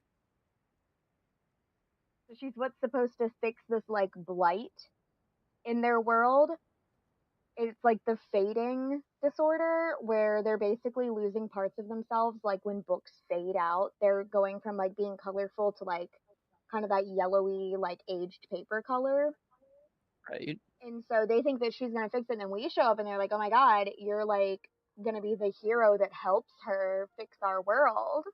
So she's what's supposed to fix this like blight in their world. It's like the fading disorder where they're basically losing parts of themselves. Like when books fade out, they're going from like being colorful to like kind of that yellowy, like aged paper color. Right. And so they think that she's gonna fix it, and then we show up and they're like, oh my god, you're like gonna be the hero that helps her fix our world.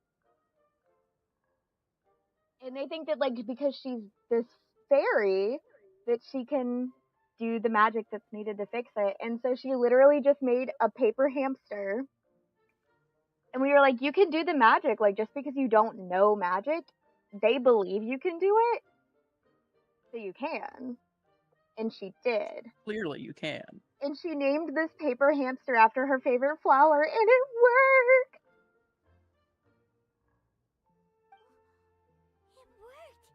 And they think that like because she's this fairy that she can do the magic that's needed to fix it. And so she literally just made a paper hamster. And we were like, you can do the magic, like just because you don't know magic, they believe you can do it. So you can. And she did. Clearly you can. And she named this paper hamster after her favorite flower, and it worked. It worked!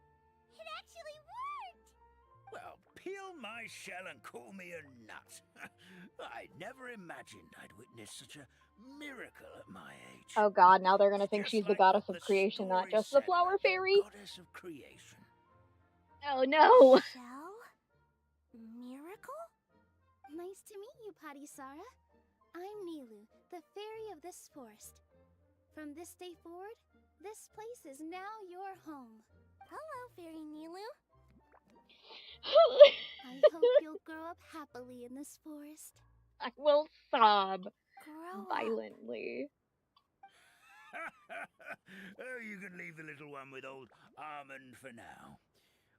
It actually worked! Well, peel my shell and call me a nut. I never imagined I'd witness such a miracle at my age. Oh god, now they're gonna It's think just she's the like goddess what of the creation, not story just the said flower about the fairy. goddess of creation. Oh no. Shell? Miracle? Nice to meet you, Patisara. I'm Nilu, the fairy of this forest. From this day forward, this place is now your home. Hello, Fairy Nilu. I hope you'll grow up happily in this forest. I will sob Grow up. violently. Oh, you can leave the little one with old Almond for now.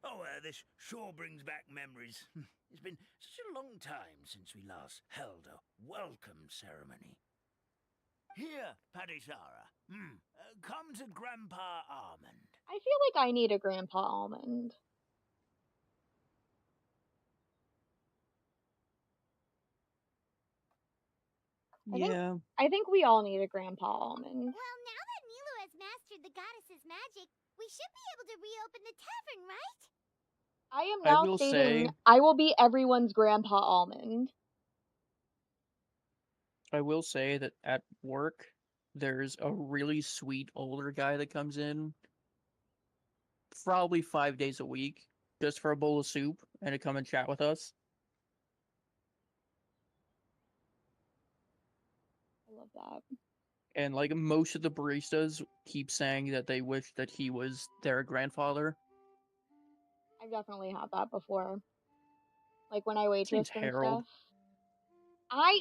Oh, this sure brings back memories. It's been such a long time since we last held a welcome ceremony. Here, Patisara. Come to Grandpa Almond. I feel like I need a Grandpa Almond. Yeah. I think we all need a Grandpa Almond. Well, now that Nilu has mastered the goddess's magic, we should be able to reopen the tavern, right? I am I now will stating say- I will be everyone's Grandpa Almond. I will say that at work, there's a really sweet older guy that comes in probably 5 days a week just for a bowl of soup and to come and chat with us. I love that. And like most of the baristas keep saying that they wish that he was their grandfather. I've definitely had that before. Like when I His name's waitressed and Harold. stuff.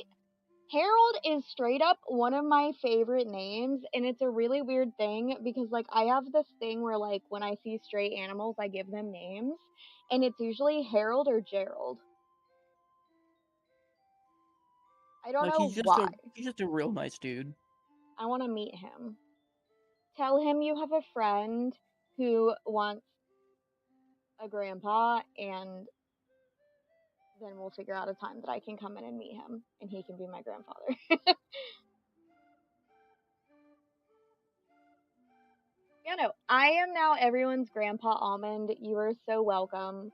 Harold is straight up one of my favorite names, and it's a really weird thing because like I have this thing where like when I see stray animals, I give them names, and it's usually Harold or Gerald. I don't Like know why. he's just a real nice dude. I want to meet him. Tell him you have a friend who wants a grandpa, and then we'll figure out a time that I can come in and meet him, and he can be my grandfather. Yeah, no, I am now everyone's Grandpa Almond. You are so welcome.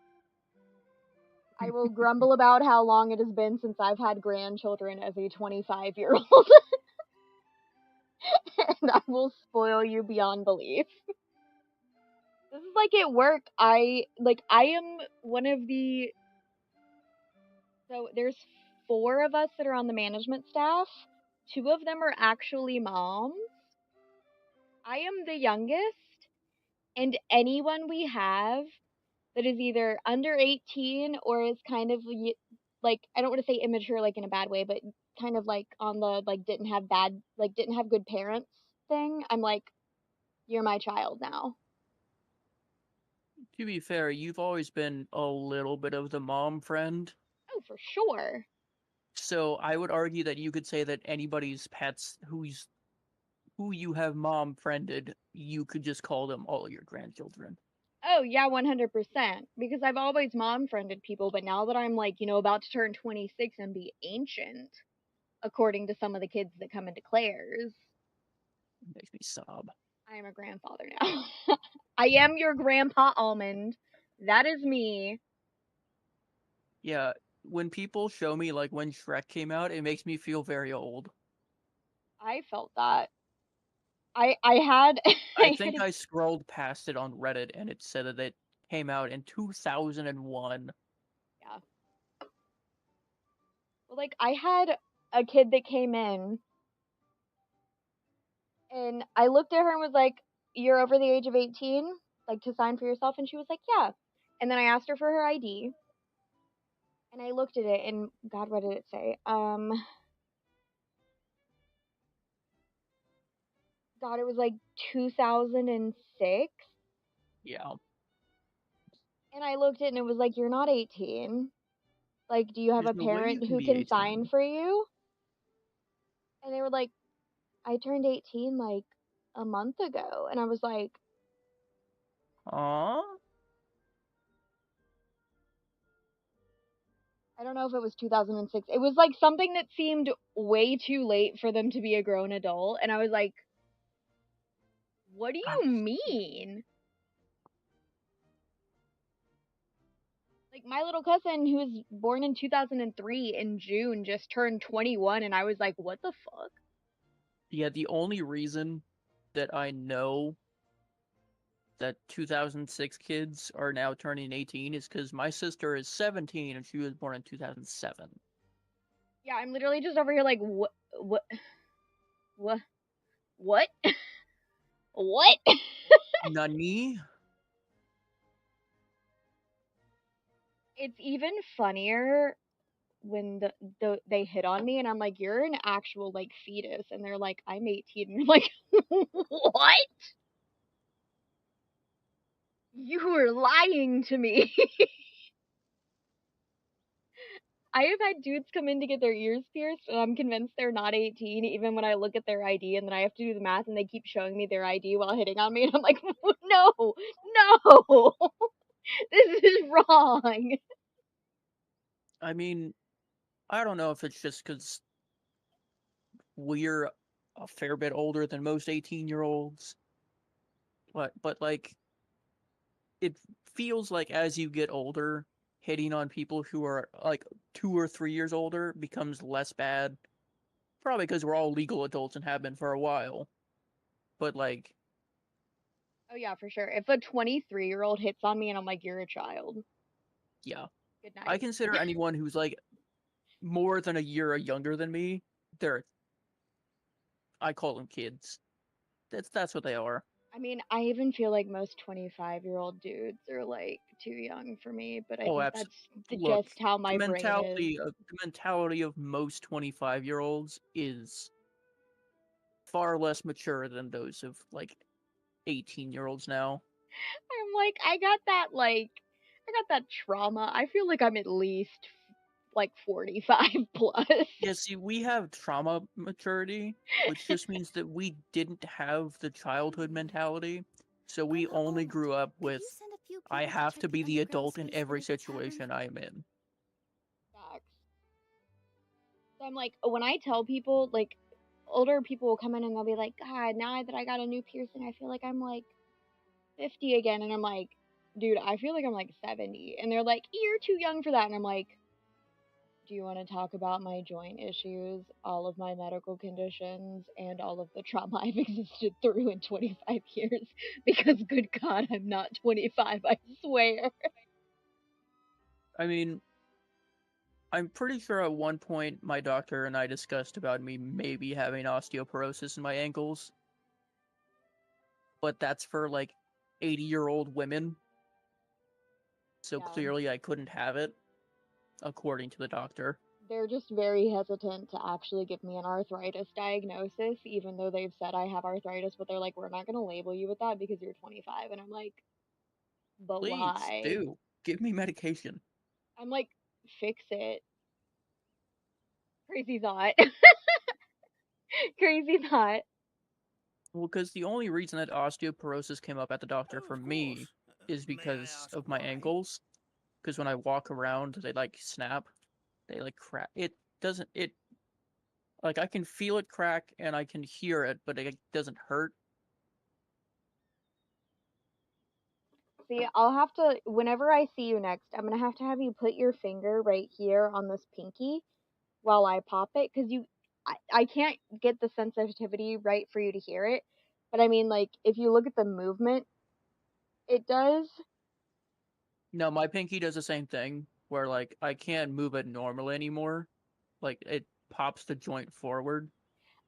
I will grumble about how long it has been since I've had grandchildren as a 25-year-old. And I will spoil you beyond belief. This is like at work. I am one of the. So there's 4 of us that are on the management staff. 2 of them are actually moms. I am the youngest, and anyone we have that is either under 18 or is kind of like, I don't want to say immature like in a bad way, but kind of like on the like didn't have good parents thing, I'm like, you're my child now. To be fair, you've always been a little bit of the mom friend. Oh, for sure. So I would argue that you could say that anybody's pets who you have mom friended, you could just call them all your grandchildren. Oh, yeah, 100%. Because I've always mom friended people, but now that I'm like, about to turn 26 and be ancient, according to some of the kids that come into Claire's, It makes me sob. I am a grandfather now. I am your grandpa almond. That is me. Yeah, when people show me like when Shrek came out, it makes me feel very old. I felt that. I had I I had think I scrolled past it on Reddit and it said that it came out in 2001. yeah. Well, like I had a kid that came in and I looked at her and was like, "You're over the age of 18, like to sign for yourself?" And she was like, "Yeah." And then I asked her for her ID and I looked at it and God, what did it say? God, it was like 2006. Yeah. And I looked at it and it was like, "You're not 18. Like, do you have There's a no way you parent can who be can sign 18. for you?" And they were like, "I turned 18 like a month ago." And I was like, Aww. I don't know if it was 2006. It was like something that seemed way too late for them to be a grown adult. And I was like, what do you mean? Like, my little cousin, who was born in 2003 in June, just turned 21. And I was like, what the fuck? Yeah, the only reason that I know that 2006 kids are now turning 18 is because my sister is 17 and she was born in 2007. Yeah, I'm literally just over here like, what? What? What? What? Nani? It's even funnier when they hit on me and I'm like, you're an actual like fetus, and they're like, I'm 18, and I'm like, what? You were lying to me. I have had dudes come in to get their ears pierced, and I'm convinced they're not 18, even when I look at their ID, and then I have to do the math, and they keep showing me their ID while hitting on me, and I'm like, no, no, this is wrong. I mean, I don't know if it's just because we're a fair bit older than most 18-year-olds, but like, it feels like as you get older, hitting on people who are like 2 or 3 years older becomes less bad. Probably because we're all legal adults and have been for a while. But like, Oh yeah, for sure. If a 23-year-old hits on me and I'm like, you're a child, yeah, good I night. consider anyone who's like more than a year younger than me, they're I call them kids. That's what they are. I mean, I even feel like most 25-year-old dudes are like too young for me, but I Oh, think absolutely. that's Look, just how my brain is. the mentality of most 25-year-olds is far less mature than those of like 18-year-olds now. I'm like, I got that trauma. I feel like I'm at least like 45 plus. Yeah, see, we have trauma maturity, which just means that we didn't have the childhood mentality. So we Grandpa only Almond, grew up could with, you send a few I people to have check to the be the underground adult in space every under the tavern? situation I'm in. Facts. So I'm like, when I tell people, like, older people will come in and they'll be like, God, now that I got a new piercing, I feel like I'm like 50 again. And I'm like, dude, I feel like I'm like 70. And they're like, you're too young for that. And I'm like, do you want to talk about my joint issues, all of my medical conditions, and all of the trauma I've existed through in 25 years? Because, good God, I'm not 25, I swear. I mean, I'm pretty sure at one point my doctor and I discussed about me maybe having osteoporosis in my ankles, but that's for like 80-year-old women. so Yeah. clearly I couldn't have it, according to the doctor. They're just very hesitant to actually give me an arthritis diagnosis, even though they've said I have arthritis, but they're like, we're not going to label you with that because you're 25. And I'm like, but Please, why? do. Give me medication. I'm like, fix it. Crazy thought. Crazy thought. Well, because the only reason that osteoporosis came up at the doctor Oh, for of me course. is May I because ask of my why? ankles. Because when I walk around, they like snap. They like crack. It doesn't. It like I can feel it crack and I can hear it, but it doesn't hurt. See, I'll have to, whenever I see you next, I'm going to have you put your finger right here on this pinky while I pop it, because I can't get the sensitivity right for you to hear it. But I mean, like, if you look at the movement, it does. No, my pinky does the same thing where like I can't move it normally anymore. Like it pops the joint forward.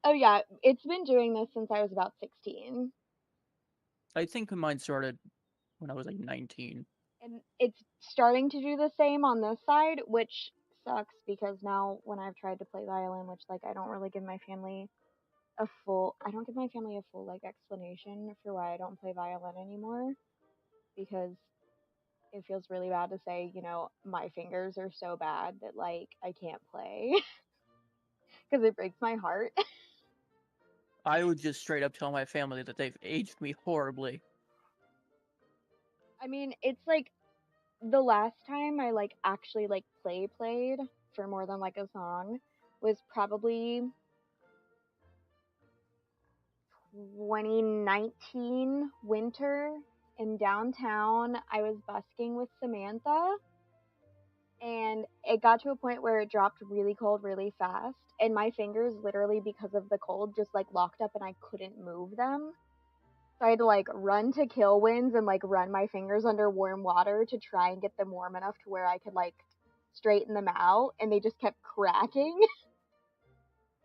Oh, yeah, it's been doing this since I was about 16. I think mine started when I was like 19. And it's starting to do the same on this side, which sucks because now when I've tried to play violin, which, like, I don't really give my family I don't give my family a full, like, explanation for why I don't play violin anymore, because it feels really bad to say, my fingers are so bad that, like, I can't play because it breaks my heart. I would just straight up tell my family that they've aged me horribly. I mean, it's like the last time I, like, actually, like, played for more than, like, a song was probably 2019 winter in downtown. I was busking with Samantha, and it got to a point where it dropped really cold really fast, and my fingers literally, because of the cold, just like locked up and I couldn't move them. So I had to like run to Kill Winds and like run my fingers under warm water to try and get them warm enough to where I could like straighten them out, and they just kept cracking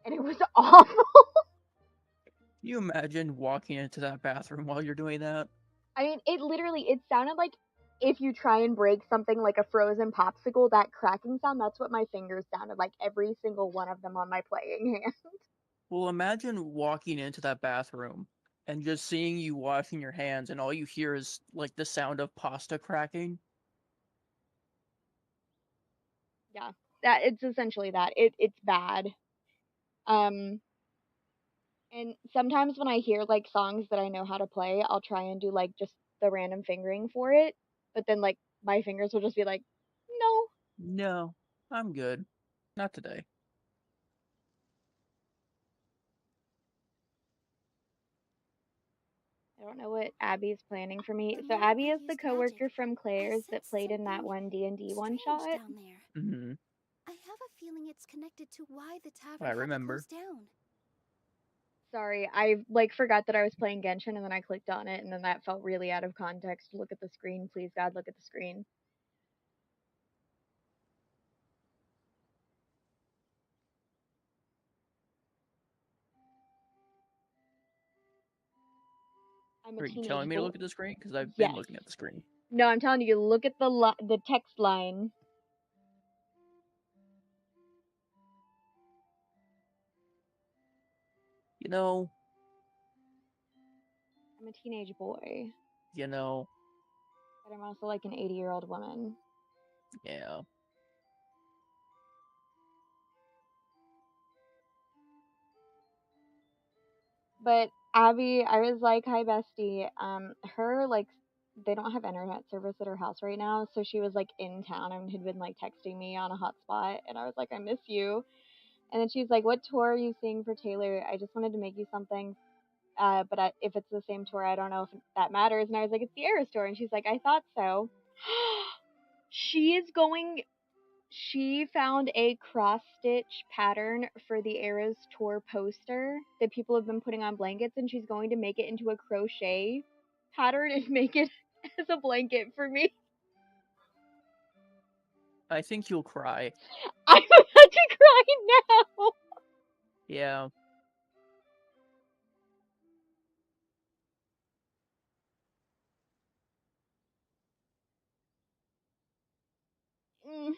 and it was awful. Can you imagine walking into that bathroom while you're doing that? I mean, it sounded like if you try and break something like a frozen popsicle, that cracking sound, that's what my fingers sounded like, every single one of them on my playing hand. Well, imagine walking into that bathroom and just seeing you washing your hands and all you hear is like the sound of pasta cracking. Yeah, that it's essentially that. It's bad. Um, and sometimes when I hear like songs that I know how to play, I'll try and do like just the random fingering for it, but then like my fingers will just be like, no. No, I'm good. Not today. I don't know what Abby's planning for me. The So more Abby I is the used magic, coworker from I Claire's that sensed played in that something one D&D one strange shot. down there. Mm-hmm. I have a feeling it's connected to why the I tavern had to remember. close down. Sorry, I like forgot that I was playing Genshin and then I clicked on it and then that felt really out of context. Look at the screen, please God, look at the screen. I'm a Are you telling teenage me to boy. look at the screen? Because I've been Yes. looking at the screen. No, I'm telling you, look at the text line. You know, I'm a teenage boy, you know, but I'm also like an 80-year-old woman. yeah. But Abby, I was like, "Hi, bestie." Her like they don't have internet service at her house right now, so she was like in town and had been like texting me on a hotspot, and I was like, "I miss you." And then she's like, "What tour are you seeing for Taylor? I just wanted to make you something, but if it's the same tour, I don't know if that matters." And I was like, "It's the Eras tour," and she's like, "I thought so." She is going. She found a cross stitch pattern for the Eras tour poster that people have been putting on blankets, and she's going to make it into a crochet pattern and make it as a blanket for me. I think you'll cry. I'm about to cry now. Yeah. Mm.